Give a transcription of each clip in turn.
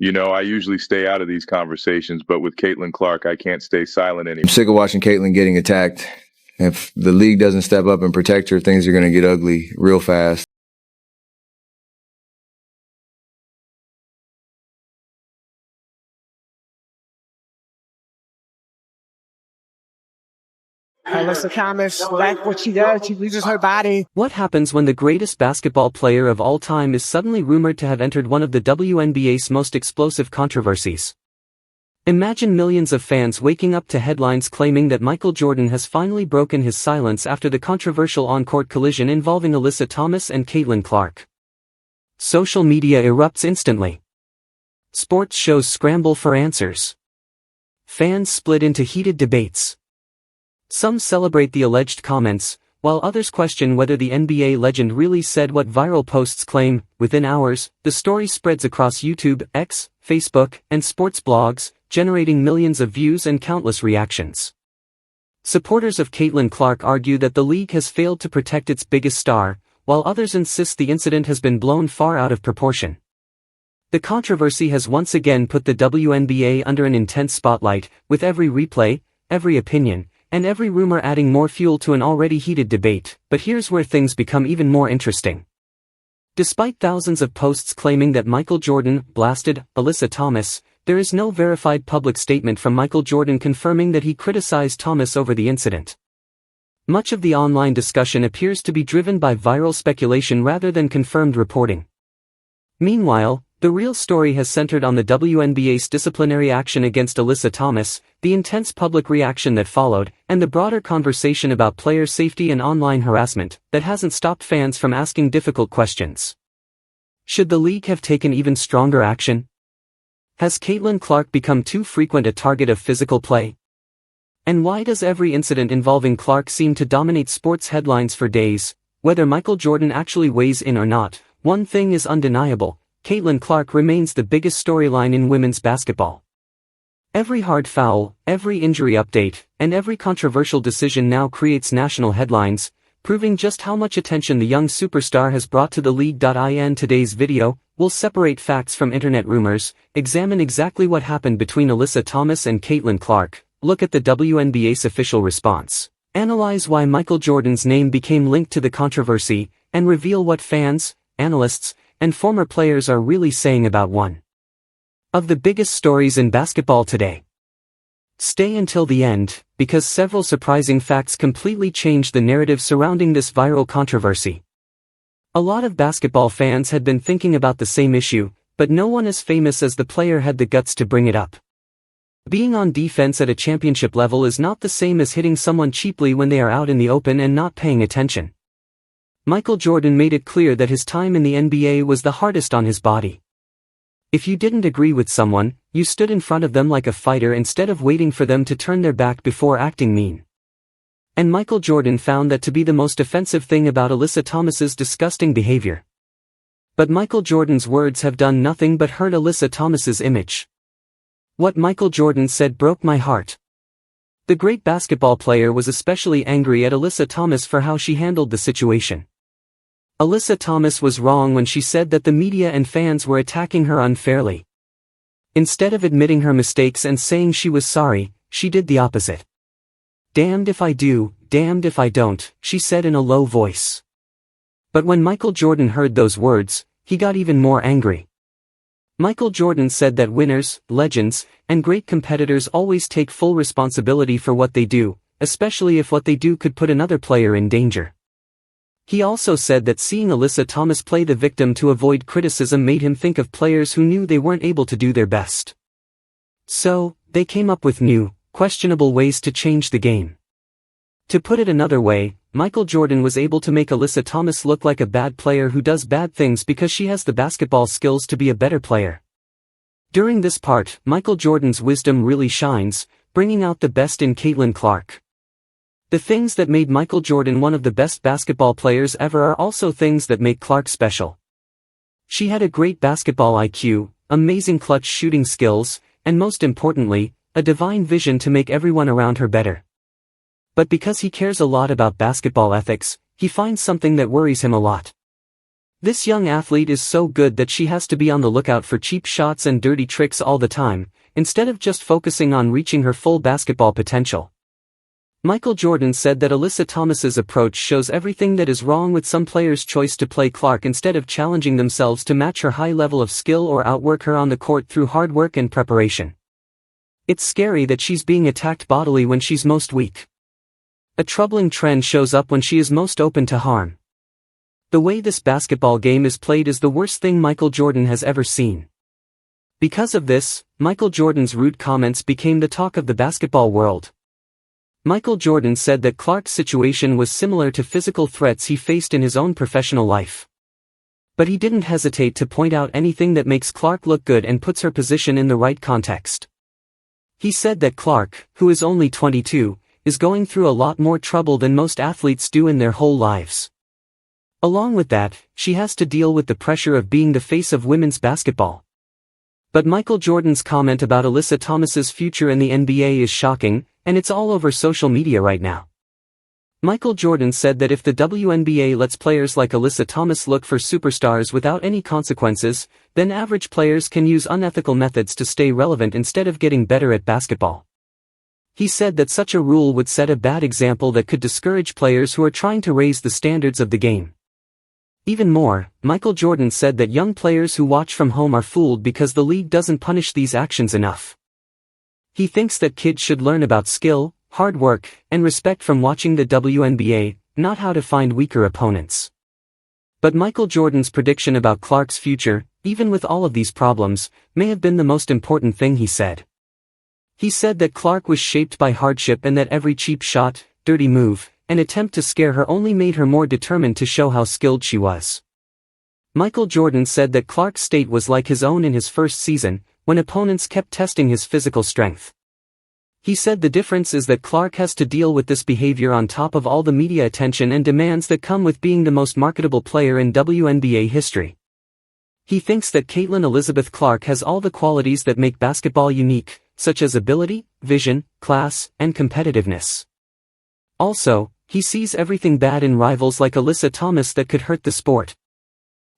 I usually stay out of these conversations, but with Caitlin Clark, I can't stay silent anymore. I'm sick of watching Caitlin getting attacked. If the league doesn't step up and protect her, things are going to get ugly real fast. Alyssa Thomas, like what she does, she loses her body. What happens when the greatest basketball player of all time is suddenly rumored to have entered one of the WNBA's most explosive controversies? Imagine millions of fans waking up to headlines claiming that Michael Jordan has finally broken his silence after the controversial on-court collision involving Alyssa Thomas and Caitlin Clark. Social media erupts instantly. Sports shows scramble for answers. Fans split into heated debates. Some celebrate the alleged comments, while others question whether the NBA legend really said what viral posts claim. Within hours, the story spreads across YouTube, X, Facebook, and sports blogs, generating millions of views and countless reactions. Supporters of Caitlin Clark argue that the league has failed to protect its biggest star, while others insist the incident has been blown far out of proportion. The controversy has once again put the WNBA under an intense spotlight, with every replay, every opinion, and every rumor adding more fuel to an already heated debate. But here's where things become even more interesting. Despite thousands of posts claiming that Michael Jordan blasted Alyssa Thomas, there is no verified public statement from Michael Jordan confirming that he criticized Thomas over the incident. Much of the online discussion appears to be driven by viral speculation rather than confirmed reporting. Meanwhile, the real story has centered on the WNBA's disciplinary action against Alyssa Thomas, the intense public reaction that followed, and the broader conversation about player safety and online harassment that hasn't stopped fans from asking difficult questions. Should the league have taken even stronger action? Has Caitlin Clark become too frequent a target of physical play? And why does every incident involving Clark seem to dominate sports headlines for days? Whether Michael Jordan actually weighs in or not, one thing is undeniable: Caitlin Clark remains the biggest storyline in women's basketball. Every hard foul, every injury update, and every controversial decision now creates national headlines, proving just how much attention the young superstar has brought to the league. In today's video, we'll separate facts from internet rumors, examine exactly what happened between Alyssa Thomas and Caitlin Clark, look at the WNBA's official response, analyze why Michael Jordan's name became linked to the controversy, and reveal what fans, analysts, and former players are really saying about one of the biggest stories in basketball today. Stay until the end, because several surprising facts completely change the narrative surrounding this viral controversy. A lot of basketball fans had been thinking about the same issue, but no one as famous as the player had the guts to bring it up. Being on defense at a championship level is not the same as hitting someone cheaply when they are out in the open and not paying attention. Michael Jordan made it clear that his time in the NBA was the hardest on his body. If you didn't agree with someone, you stood in front of them like a fighter instead of waiting for them to turn their back before acting mean. And Michael Jordan found that to be the most offensive thing about Alyssa Thomas's disgusting behavior. But Michael Jordan's words have done nothing but hurt Alyssa Thomas's image. What Michael Jordan said broke my heart. The great basketball player was especially angry at Alyssa Thomas for how she handled the situation. Alyssa Thomas was wrong when she said that the media and fans were attacking her unfairly. Instead of admitting her mistakes and saying she was sorry, she did the opposite. "Damned if I do, damned if I don't," she said in a low voice. But when Michael Jordan heard those words, he got even more angry. Michael Jordan said that winners, legends, and great competitors always take full responsibility for what they do, especially if what they do could put another player in danger. He also said that seeing Alyssa Thomas play the victim to avoid criticism made him think of players who knew they weren't able to do their best. So, they came up with new, questionable ways to change the game. To put it another way, Michael Jordan was able to make Alyssa Thomas look like a bad player who does bad things because she has the basketball skills to be a better player. During this part, Michael Jordan's wisdom really shines, bringing out the best in Caitlin Clark. The things that made Michael Jordan one of the best basketball players ever are also things that make Clark special. She had a great basketball IQ, amazing clutch shooting skills, and most importantly, a divine vision to make everyone around her better. But because he cares a lot about basketball ethics, he finds something that worries him a lot. This young athlete is so good that she has to be on the lookout for cheap shots and dirty tricks all the time, instead of just focusing on reaching her full basketball potential. Michael Jordan said that Alyssa Thomas's approach shows everything that is wrong with some players' choice to play Clark instead of challenging themselves to match her high level of skill or outwork her on the court through hard work and preparation. It's scary that she's being attacked bodily when she's most weak. A troubling trend shows up when she is most open to harm. The way this basketball game is played is the worst thing Michael Jordan has ever seen. Because of this, Michael Jordan's rude comments became the talk of the basketball world. Michael Jordan said that Clark's situation was similar to physical threats he faced in his own professional life. But he didn't hesitate to point out anything that makes Clark look good and puts her position in the right context. He said that Clark, who is only 22, is going through a lot more trouble than most athletes do in their whole lives. Along with that, she has to deal with the pressure of being the face of women's basketball. But Michael Jordan's comment about Alyssa Thomas's future in the NBA is shocking, and it's all over social media right now. Michael Jordan said that if the WNBA lets players like Alyssa Thomas look for superstars without any consequences, then average players can use unethical methods to stay relevant instead of getting better at basketball. He said that such a rule would set a bad example that could discourage players who are trying to raise the standards of the game. Even more, Michael Jordan said that young players who watch from home are fooled because the league doesn't punish these actions enough. He thinks that kids should learn about skill, hard work, and respect from watching the WNBA, not how to find weaker opponents. But Michael Jordan's prediction about Clark's future, even with all of these problems, may have been the most important thing he said. He said that Clark was shaped by hardship and that every cheap shot, dirty move, and attempt to scare her only made her more determined to show how skilled she was. Michael Jordan said that Clark's state was like his own in his first season, when opponents kept testing his physical strength. He said the difference is that Clark has to deal with this behavior on top of all the media attention and demands that come with being the most marketable player in WNBA history. He thinks that Caitlin Elizabeth Clark has all the qualities that make basketball unique, such as ability, vision, class, and competitiveness. Also, he sees everything bad in rivals like Alyssa Thomas that could hurt the sport.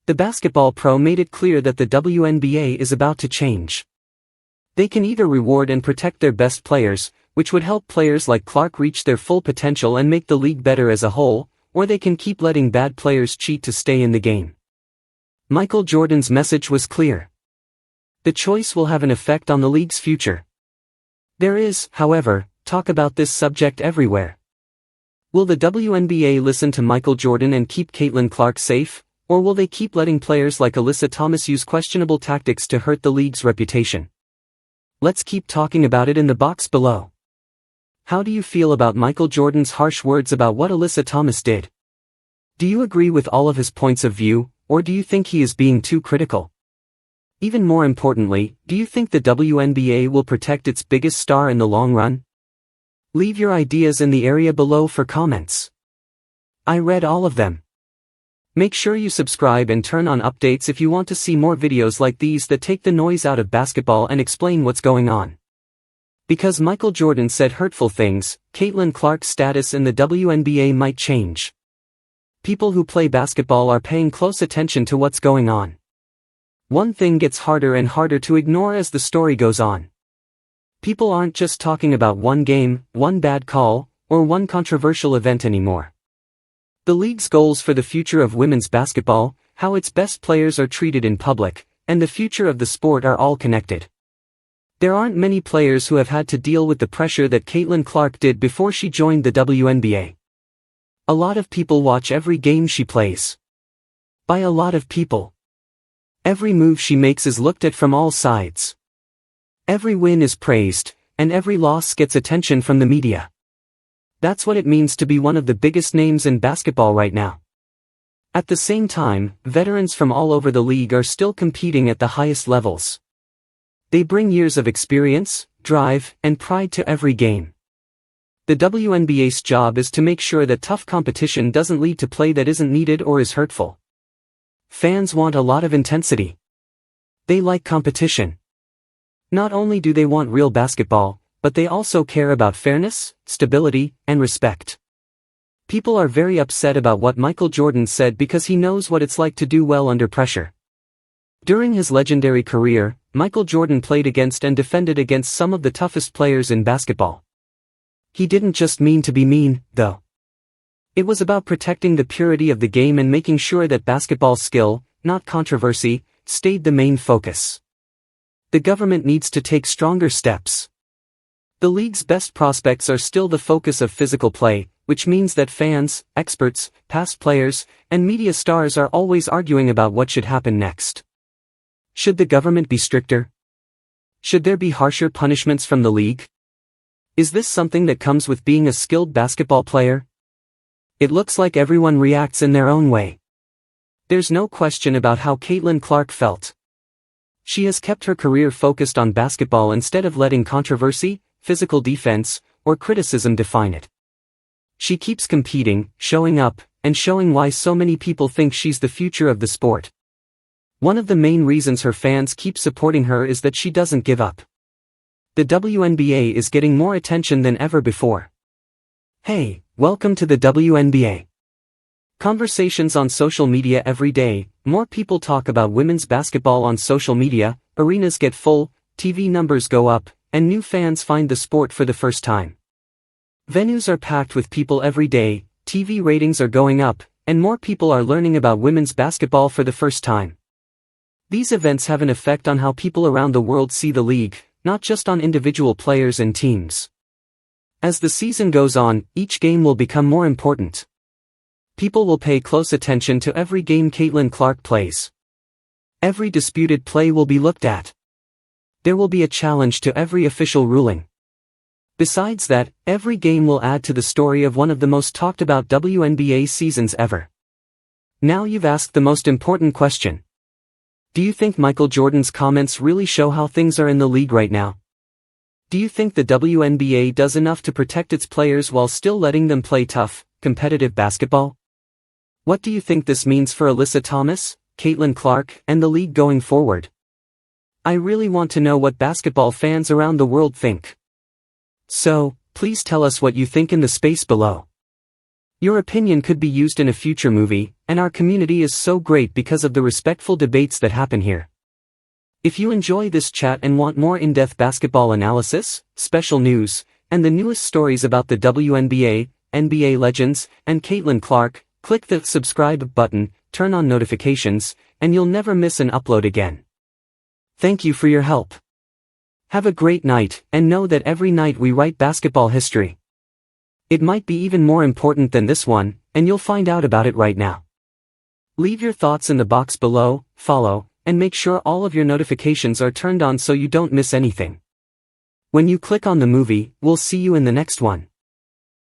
The basketball pro made it clear that the WNBA is about to change. They can either reward and protect their best players, which would help players like Clark reach their full potential and make the league better as a whole, or they can keep letting bad players cheat to stay in the game. Michael Jordan's message was clear. The choice will have an effect on the league's future. There is, however, talk about this subject everywhere. Will the WNBA listen to Michael Jordan and keep Caitlin Clark safe, or will they keep letting players like Alyssa Thomas use questionable tactics to hurt the league's reputation? Let's keep talking about it in the box below. How do you feel about Michael Jordan's harsh words about what Alyssa Thomas did? Do you agree with all of his points of view, or do you think he is being too critical? Even more importantly, do you think the WNBA will protect its biggest star in the long run? Leave your ideas in the area below for comments. I read all of them. Make sure you subscribe and turn on updates if you want to see more videos like these that take the noise out of basketball and explain what's going on. Because Michael Jordan said hurtful things, Caitlin Clark's status in the WNBA might change. People who play basketball are paying close attention to what's going on. One thing gets harder and harder to ignore as the story goes on. People aren't just talking about one game, one bad call, or one controversial event anymore. The league's goals for the future of women's basketball, how its best players are treated in public, and the future of the sport are all connected. There aren't many players who have had to deal with the pressure that Caitlin Clark did before she joined the WNBA. A lot of people watch every game she plays. By a lot of people. Every move she makes is looked at from all sides. Every win is praised, and every loss gets attention from the media. That's what it means to be one of the biggest names in basketball right now. At the same time, veterans from all over the league are still competing at the highest levels. They bring years of experience, drive, and pride to every game. The WNBA's job is to make sure that tough competition doesn't lead to play that isn't needed or is hurtful. Fans want a lot of intensity. They like competition. Not only do they want real basketball, but they also care about fairness, stability, and respect. People are very upset about what Michael Jordan said because he knows what it's like to do well under pressure. During his legendary career, Michael Jordan played against and defended against some of the toughest players in basketball. He didn't just mean to be mean, though. It was about protecting the purity of the game and making sure that basketball skill, not controversy, stayed the main focus. The government needs to take stronger steps. The league's best prospects are still the focus of physical play, which means that fans, experts, past players, and media stars are always arguing about what should happen next. Should the government be stricter? Should there be harsher punishments from the league? Is this something that comes with being a skilled basketball player? It looks like everyone reacts in their own way. There's no question about how Caitlin Clark felt. She has kept her career focused on basketball instead of letting controversy, physical defense, or criticism define it. She keeps competing, showing up, and showing why so many people think she's the future of the sport. One of the main reasons her fans keep supporting her is that she doesn't give up. The WNBA is getting more attention than ever before. Hey, welcome to the WNBA. Conversations on social media every day. More people talk about women's basketball on social media, arenas get full, TV numbers go up, and new fans find the sport for the first time. Venues are packed with people every day, TV ratings are going up, and more people are learning about women's basketball for the first time. These events have an effect on how people around the world see the league, not just on individual players and teams. As the season goes on, each game will become more important. People will pay close attention to every game Caitlin Clark plays. Every disputed play will be looked at. There will be a challenge to every official ruling. Besides that, every game will add to the story of one of the most talked about WNBA seasons ever. Now you've asked the most important question. Do you think Michael Jordan's comments really show how things are in the league right now? Do you think the WNBA does enough to protect its players while still letting them play tough, competitive basketball? What do you think this means for Alyssa Thomas, Caitlin Clark, and the league going forward? I really want to know what basketball fans around the world think. So, please tell us what you think in the space below. Your opinion could be used in a future movie, and our community is so great because of the respectful debates that happen here. If you enjoy this chat and want more in-depth basketball analysis, special news, and the newest stories about the WNBA, NBA legends, and Caitlin Clark, click the subscribe button, turn on notifications, and you'll never miss an upload again. Thank you for your help. Have a great night, and know that every night we write basketball history. It might be even more important than this one, and you'll find out about it right now. Leave your thoughts in the box below, follow, and make sure all of your notifications are turned on so you don't miss anything. When you click on the movie, we'll see you in the next one.